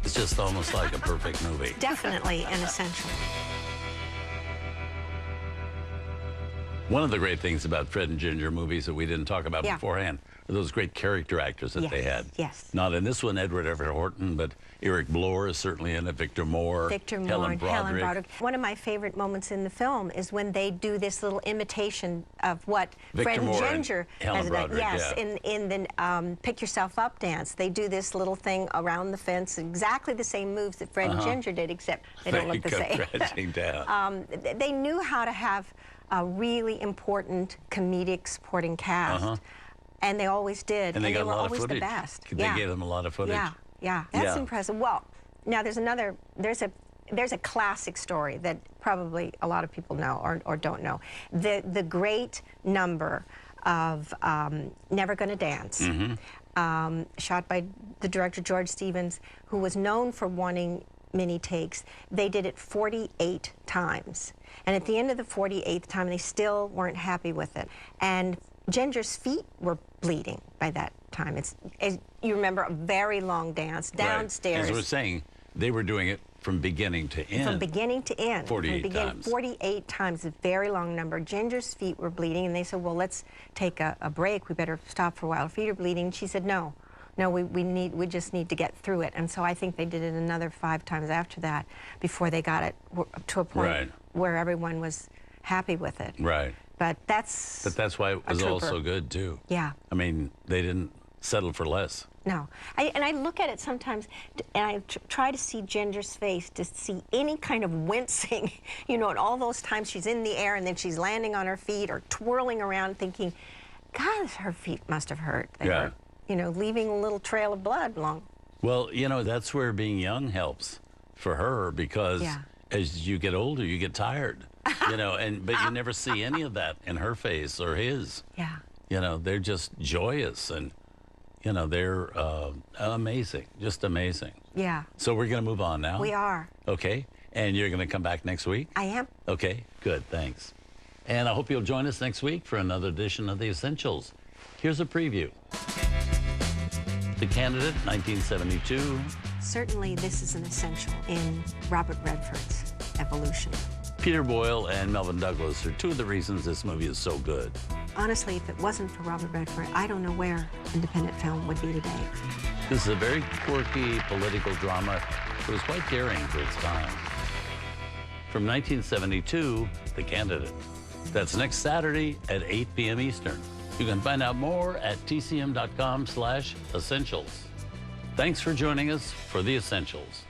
It's just almost like a perfect movie. Definitely an essential. One of the great things about Fred and Ginger movies that we didn't talk about beforehand are those great character actors that they had. Yes. Not in this one, Edward Everett Horton, but Eric Blore is certainly in it, Victor Moore, Helen Broderick. One of my favorite moments in the film is when they do this little imitation of what Fred and Ginger has done. Yes, in the Pick Yourself Up dance. They do this little thing around the fence, exactly the same moves that Fred and Ginger did, except they don't look the same. Crashing down. They knew how to have a really important comedic supporting cast. And they always did, and they were always the best. They gave them a lot of footage. Yeah, that's impressive. Well, now there's a classic story that probably a lot of people know or don't know. The great number of Never Gonna Dance, shot by the director George Stevens, who was known for wanting mini takes. They did it 48 times. And at the end of the 48th time, they still weren't happy with it. And Ginger's feet were bleeding by that time. It's, as you remember, a very long dance downstairs. As we're saying, they were doing it from beginning to end. From beginning to end. 48 times. 48 times, a very long number. Ginger's feet were bleeding, and they said, well, let's take a break. We better stop for a while. Her feet are bleeding. And she said, no. No, we just need to get through it. And so I think they did it another 5 times after that before they got it to a point where everyone was happy with it. Right. But that's why it was all so good, too. Yeah. I mean, they didn't settle for less. No. And I look at it sometimes, and I try to see Ginger's face to see any kind of wincing, you know, and all those times she's in the air and then she's landing on her feet or twirling around thinking, God, her feet must have hurt. They were, you know, leaving a little trail of blood along. Well, you know, that's where being young helps for her, because as you get older, you get tired, you know, but you never see any of that in her face or his. Yeah. You know, they're just joyous, and, you know, they're amazing, just amazing. Yeah. So we're going to move on now? We are. Okay. And you're going to come back next week? I am. Okay, good, thanks. And I hope you'll join us next week for another edition of The Essentials. Here's a preview. The Candidate, 1972. Certainly this is an essential in Robert Redford's evolution. Peter Boyle and Melvyn Douglas are 2 of the reasons this movie is so good. Honestly, if it wasn't for Robert Redford, I don't know where independent film would be today. This is a very quirky political drama. It was quite daring for its time. From 1972, The Candidate. That's next Saturday at 8 p.m. Eastern. You can find out more at tcm.com/essentials. Thanks for joining us for The Essentials.